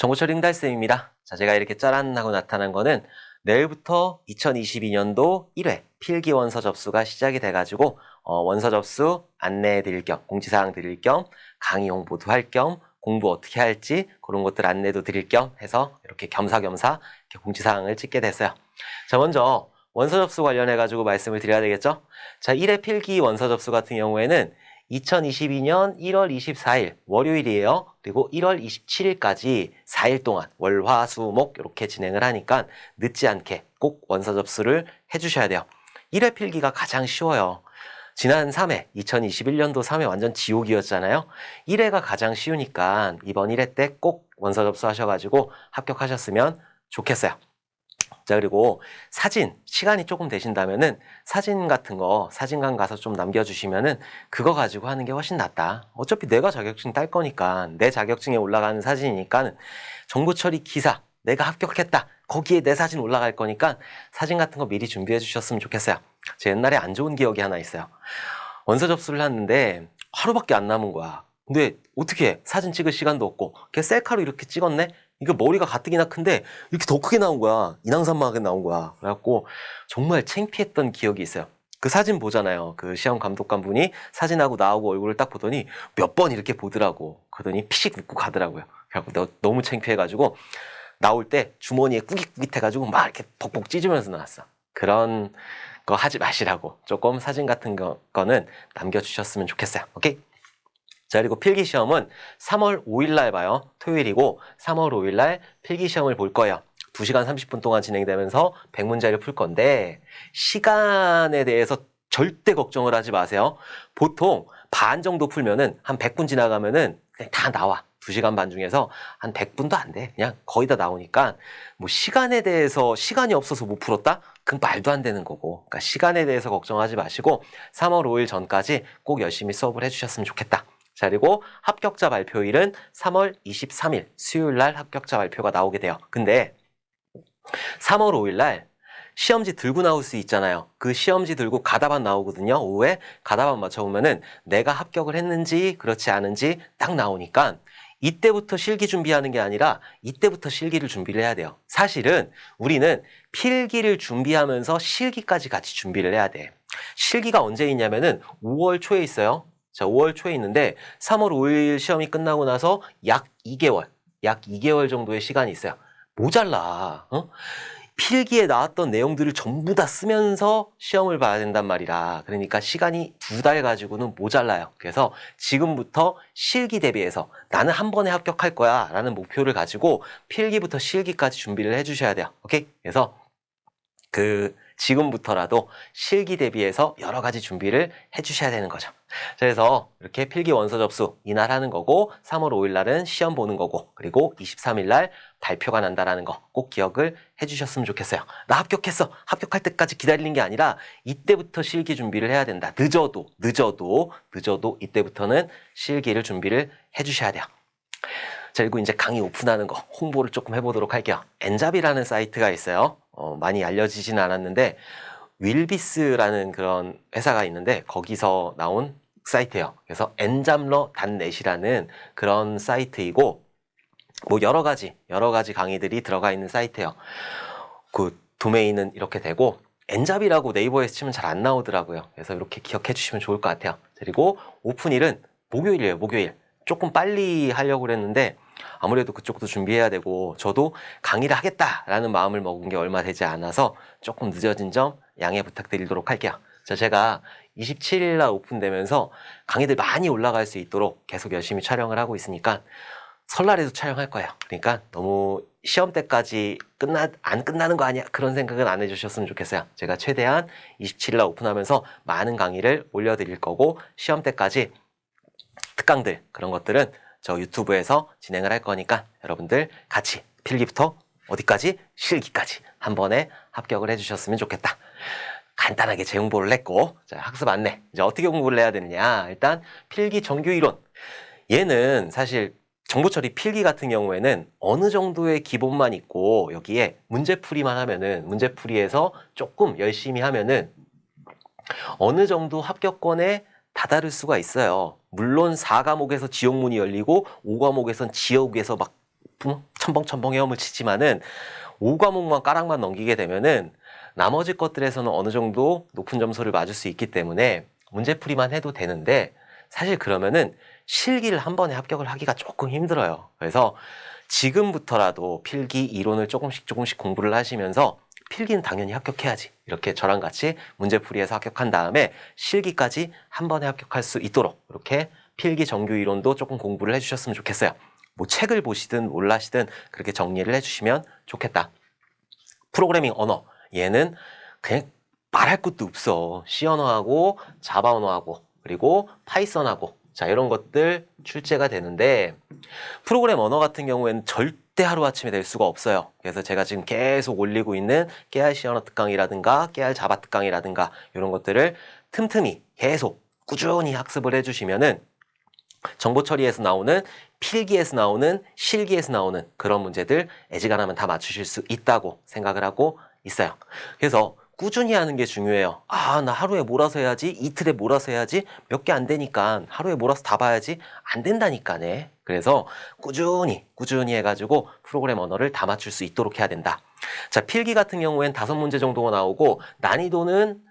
정보처리 응달쌤입니다. 자, 제가 이렇게 짜란 하고 나타난 거는 내일부터 2022년도 1회 필기 원서 접수가 시작이 돼가지고 원서 접수 안내해 드릴 겸, 공지사항 드릴 겸, 강의 홍보도 할 겸, 공부 어떻게 할지 그런 것들 안내도 드릴 겸 해서 이렇게 겸사겸사 이렇게 공지사항을 찍게 됐어요. 자, 먼저 원서 접수 관련해가지고 말씀을 드려야 되겠죠? 자, 1회 필기 원서 접수 같은 경우에는 2022년 1월 24일 월요일이에요. 그리고 1월 27일까지 4일 동안 월, 화, 수, 목 이렇게 진행을 하니까 늦지 않게 꼭 원서 접수를 해주셔야 돼요. 1회 필기가 가장 쉬워요. 지난 3회, 2021년도 3회 완전 지옥이었잖아요. 1회가 가장 쉬우니까 이번 1회 때 꼭 원서 접수하셔가지고 합격하셨으면 좋겠어요. 자, 그리고 사진, 시간이 조금 되신다면은 사진 같은 거 사진관 가서 좀 남겨주시면은 그거 가지고 하는 게 훨씬 낫다. 어차피 내가 자격증 딸 거니까 내 자격증에 올라가는 사진이니까 정보처리 기사, 내가 합격했다. 거기에 내 사진 올라갈 거니까 사진 같은 거 미리 준비해 주셨으면 좋겠어요. 제 옛날에 안 좋은 기억이 하나 있어요. 원서 접수를 했는데 하루밖에 안 남은 거야. 근데 어떻게 해? 사진 찍을 시간도 없고 그냥 셀카로 이렇게 찍었네? 이거 머리가 가뜩이나 큰데 이렇게 더 크게 나온 거야. 인왕산만하게 나온 거야. 그래갖고 정말 창피했던 기억이 있어요. 그 사진 보잖아요. 그 시험 감독관 분이 사진하고 나하고 얼굴을 딱 보더니 몇 번 이렇게 보더라고. 그러더니 피식 웃고 가더라고요. 그래갖고 너무 창피해가지고 나올 때 주머니에 꾸깃꾸깃해가지고 막 이렇게 벅벅 찢으면서 나왔어. 그런 거 하지 마시라고. 조금 사진 같은 거는 남겨주셨으면 좋겠어요. 오케이? 자, 그리고 필기시험은 3월 5일 날 봐요. 토요일이고 3월 5일 날 필기시험을 볼 거예요. 2시간 30분 동안 진행되면서 100문제를 풀 건데 시간에 대해서 절대 걱정을 하지 마세요. 보통 반 정도 풀면은 한 100분 지나가면은 그냥 다 나와. 2시간 반 중에서 한 100분도 안 돼. 그냥 거의 다 나오니까 뭐 시간에 대해서 시간이 없어서 못 풀었다? 그건 말도 안 되는 거고. 그러니까 시간에 대해서 걱정하지 마시고 3월 5일 전까지 꼭 열심히 수업을 해주셨으면 좋겠다. 자, 그리고 합격자 발표일은 3월 23일 수요일 날 합격자 발표가 나오게 돼요. 근데 3월 5일 날 시험지 들고 나올 수 있잖아요. 그 시험지 들고 가다반 나오거든요. 오후에 가다반 맞춰보면은 내가 합격을 했는지 그렇지 않은지 딱 나오니까 이때부터 실기 준비하는 게 아니라 이때부터 실기를 준비를 해야 돼요. 사실은 우리는 필기를 준비하면서 실기까지 같이 준비를 해야 돼. 실기가 언제 있냐면은 5월 초에 있어요. 자, 5월 초에 있는데 3월 5일 시험이 끝나고 나서 약 2개월 정도의 시간이 있어요. 모자라. 필기에 나왔던 내용들을 전부 다 쓰면서 시험을 봐야 된단 말이라. 그러니까 시간이 2달 가지고는 모자라요. 그래서 지금부터 실기 대비해서 나는 한 번에 합격할 거야 라는 목표를 가지고 필기부터 실기까지 준비를 해주셔야 돼요. 오케이? 그래서 지금부터라도 실기 대비해서 여러 가지 준비를 해주셔야 되는 거죠. 그래서 이렇게 필기 원서 접수 이날 하는 거고 3월 5일 날은 시험 보는 거고 그리고 23일 날 발표가 난다라는 거 꼭 기억을 해주셨으면 좋겠어요. 나 합격했어. 합격할 때까지 기다리는 게 아니라 이때부터 실기 준비를 해야 된다. 늦어도 이때부터는 실기를 준비를 해주셔야 돼요. 자, 그리고 이제 강의 오픈하는 거 홍보를 조금 해보도록 할게요. 엔잡이라는 사이트가 있어요. 많이 알려지지는 않았는데 윌비스라는 그런 회사가 있는데 거기서 나온 사이트예요. 그래서 엔잡러.net이라는 그런 사이트이고 뭐 여러 가지 강의들이 들어가 있는 사이트예요. 그 도메인은 이렇게 되고 엔잡이라고 네이버에서 치면 잘 안 나오더라고요. 그래서 이렇게 기억해 주시면 좋을 것 같아요. 그리고 오픈일은 목요일이에요. 목요일. 조금 빨리 하려고 그랬는데 아무래도 그쪽도 준비해야 되고 저도 강의를 하겠다라는 마음을 먹은 게 얼마 되지 않아서 조금 늦어진 점 양해 부탁드리도록 할게요. 자, 제가 27일 날 오픈되면서 강의들 많이 올라갈 수 있도록 계속 열심히 촬영을 하고 있으니까 설날에도 촬영할 거예요. 그러니까 너무 시험 때까지 안 끝나는 거 아니야? 그런 생각은 안 해주셨으면 좋겠어요. 제가 최대한 27일 날 오픈하면서 많은 강의를 올려드릴 거고 시험 때까지 특강들 그런 것들은 저 유튜브에서 진행을 할 거니까 여러분들 같이 필기부터 어디까지? 실기까지 한 번에 합격을 해주셨으면 좋겠다. 간단하게 재홍보를 했고 자, 학습 안내 이제 어떻게 공부를 해야 되느냐. 일단 필기 정규 이론 얘는 사실 정보처리 필기 같은 경우에는 어느 정도의 기본만 있고 여기에 문제풀이만 하면은 문제풀이에서 조금 열심히 하면은 어느 정도 합격권에 다다를 수가 있어요. 물론 4과목에서 지옥문이 열리고 5과목에선 지옥에서 막 첨벙첨벙 헤엄을 치지만은 5과목만 까락만 넘기게 되면은 나머지 것들에서는 어느 정도 높은 점수를 맞을 수 있기 때문에 문제풀이만 해도 되는데, 사실 그러면은 실기를 한 번에 합격을 하기가 조금 힘들어요. 그래서 지금부터라도 필기 이론을 조금씩 공부를 하시면서 필기는 당연히 합격해야지, 이렇게 저랑 같이 문제풀이해서 합격한 다음에 실기까지 한 번에 합격할 수 있도록 이렇게 필기 정규 이론도 조금 공부를 해주셨으면 좋겠어요. 뭐 책을 보시든 몰라시든 그렇게 정리를 해주시면 좋겠다. 프로그래밍 언어, 얘는 그냥 말할 것도 없어. C 언어하고 자바 언어하고 그리고 파이썬하고, 자, 이런 것들 출제가 되는데, 프로그램 언어 같은 경우에는 절대 하루아침에 될 수가 없어요. 그래서 제가 지금 계속 올리고 있는 깨알 C 언어 특강이라든가 깨알 자바 특강이라든가 이런 것들을 틈틈이 계속 꾸준히 학습을 해주시면은 정보 처리에서 나오는, 필기에서 나오는, 실기에서 나오는 그런 문제들 애지간하면 다 맞추실 수 있다고 생각을 하고 있어요. 그래서 꾸준히 하는 게 중요해요. 아, 나 하루에 몰아서 해야지, 이틀에 몰아서 해야지, 몇 개 안 되니까 하루에 몰아서 다 봐야지, 안 된다니까네. 그래서 꾸준히 해가지고 프로그램 언어를 다 맞출 수 있도록 해야 된다. 자, 필기 같은 경우엔 5문제 정도가 나오고 난이도는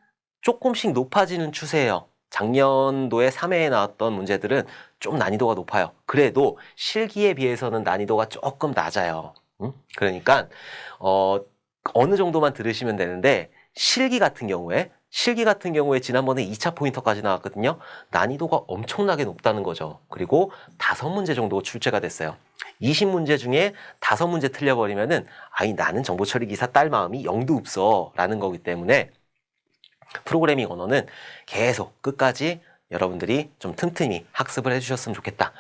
조금씩 높아지는 추세예요. 작년도에 3회에 나왔던 문제들은 좀 난이도가 높아요. 그래도 실기에 비해서는 난이도가 조금 낮아요. 그러니까 어느 정도만 들으시면 되는데, 실기 같은 경우에 지난번에 2차 포인터까지 나왔거든요. 난이도가 엄청나게 높다는 거죠. 그리고 5문제 정도 출제가 됐어요. 20문제 중에 5문제 틀려버리면은 아니, 나는 정보처리 기사 딸 마음이 영도 없어 라는 거기 때문에 프로그래밍 언어는 계속 끝까지 여러분들이 좀 틈틈이 학습을 해주셨으면 좋겠다.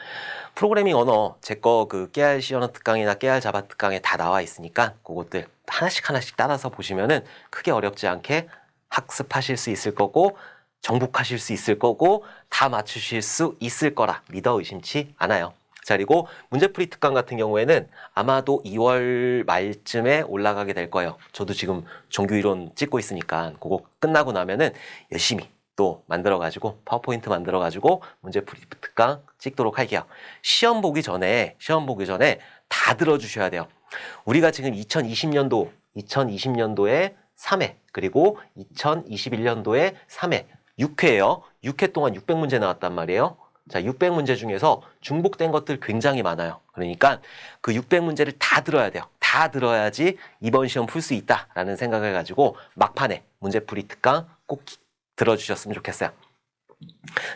프로그래밍 언어 제 거 그 깨알 C 언어 특강이나 깨알 자바 특강에 다 나와 있으니까 그것들 하나씩 따라서 보시면은 크게 어렵지 않게 학습하실 수 있을 거고 정복하실 수 있을 거고 다 맞추실 수 있을 거라 믿어 의심치 않아요. 자, 그리고 문제풀이 특강 같은 경우에는 아마도 2월 말쯤에 올라가게 될 거예요. 저도 지금 정규 이론 찍고 있으니까 그거 끝나고 나면은 열심히 또 만들어가지고 파워포인트 만들어가지고 문제풀이 특강 찍도록 할게요. 시험 보기 전에 다 들어주셔야 돼요. 우리가 지금 2020년도에 3회 그리고 2021년도에 3회 6회예요. 6회 동안 600문제 나왔단 말이에요. 자, 600문제 중에서 중복된 것들 굉장히 많아요. 그러니까 그 600문제를 다 들어야 돼요. 다 들어야지 이번 시험 풀 수 있다라는 생각을 가지고 막판에 문제풀이 특강 꼭 들어주셨으면 좋겠어요.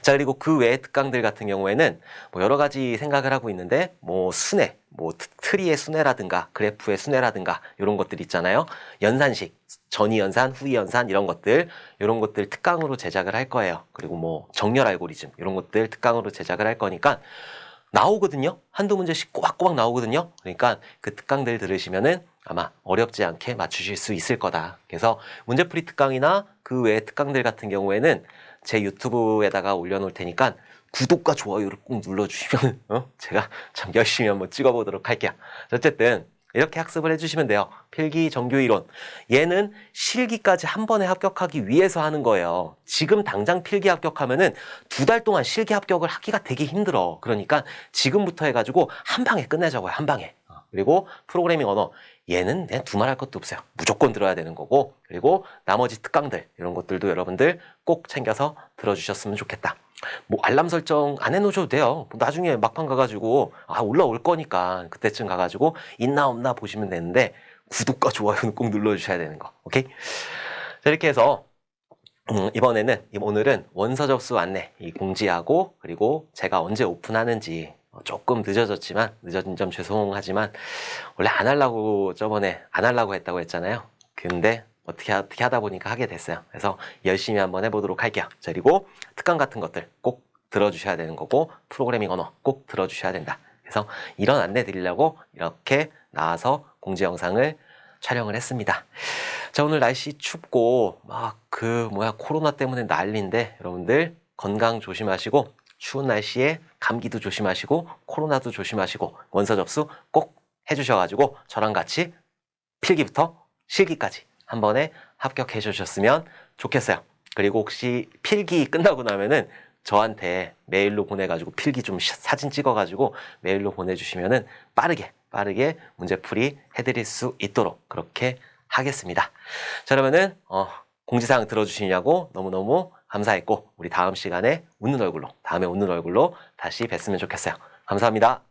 자, 그리고 그 외의 특강들 같은 경우에는 뭐 여러 가지 생각을 하고 있는데, 뭐 순회, 뭐 트리의 순회라든가 그래프의 순회라든가 이런 것들 있잖아요. 연산식, 전위 연산, 후위 연산 이런 것들 특강으로 제작을 할 거예요. 그리고 뭐 정렬 알고리즘 이런 것들 특강으로 제작을 할 거니까 나오거든요. 한두 문제씩 꼬박꼬박 나오거든요. 그러니까 그 특강들 들으시면은 아마 어렵지 않게 맞추실 수 있을 거다. 그래서 문제풀이 특강이나 그 외의 특강들 같은 경우에는 제 유튜브에다가 올려놓을 테니까 구독과 좋아요를 꼭 눌러주시면 제가 참 열심히 한번 찍어보도록 할게요. 어쨌든 이렇게 학습을 해주시면 돼요. 필기 정규 이론. 얘는 실기까지 한 번에 합격하기 위해서 하는 거예요. 지금 당장 필기 합격하면은 2달 동안 실기 합격을 하기가 되게 힘들어. 그러니까 지금부터 해가지고 한 방에 끝내자고요. 한 방에. 그리고 프로그래밍 언어. 얘는 그냥 두말할 것도 없어요. 무조건 들어야 되는 거고, 그리고 나머지 특강들 이런 것들도 여러분들 꼭 챙겨서 들어주셨으면 좋겠다. 뭐 알람 설정 안 해놓으셔도 돼요. 나중에 막판 가가지고 올라올 거니까 그때쯤 가가지고 있나 없나 보시면 되는데 구독과 좋아요는 꼭 눌러주셔야 되는 거. 오케이? 자, 이렇게 해서 오늘은 원서 접수 안내 이 공지하고, 그리고 제가 언제 오픈하는지 조금 늦어진 점 죄송하지만 원래 저번에 안 하려고 했다고 했잖아요. 근데 어떻게 하다 보니까 하게 됐어요. 그래서 열심히 한번 해보도록 할게요. 자, 그리고 특강 같은 것들 꼭 들어주셔야 되는 거고, 프로그래밍 언어 꼭 들어주셔야 된다. 그래서 이런 안내 드리려고 이렇게 나와서 공지 영상을 촬영을 했습니다. 자, 오늘 날씨 춥고 코로나 때문에 난리인데 여러분들 건강 조심하시고, 추운 날씨에 감기도 조심하시고 코로나도 조심하시고 원서 접수 꼭 해주셔가지고 저랑 같이 필기부터 실기까지 한 번에 합격해 주셨으면 좋겠어요. 그리고 혹시 필기 끝나고 나면은 저한테 메일로 보내가지고 필기 좀 사진 찍어가지고 메일로 보내주시면은 빠르게 빠르게 문제풀이 해드릴 수 있도록 그렇게 하겠습니다. 자, 그러면은 공지사항 들어주시냐고 너무너무 감사했고 우리 다음 시간에 다음에 웃는 얼굴로 다시 뵀으면 좋겠어요. 감사합니다.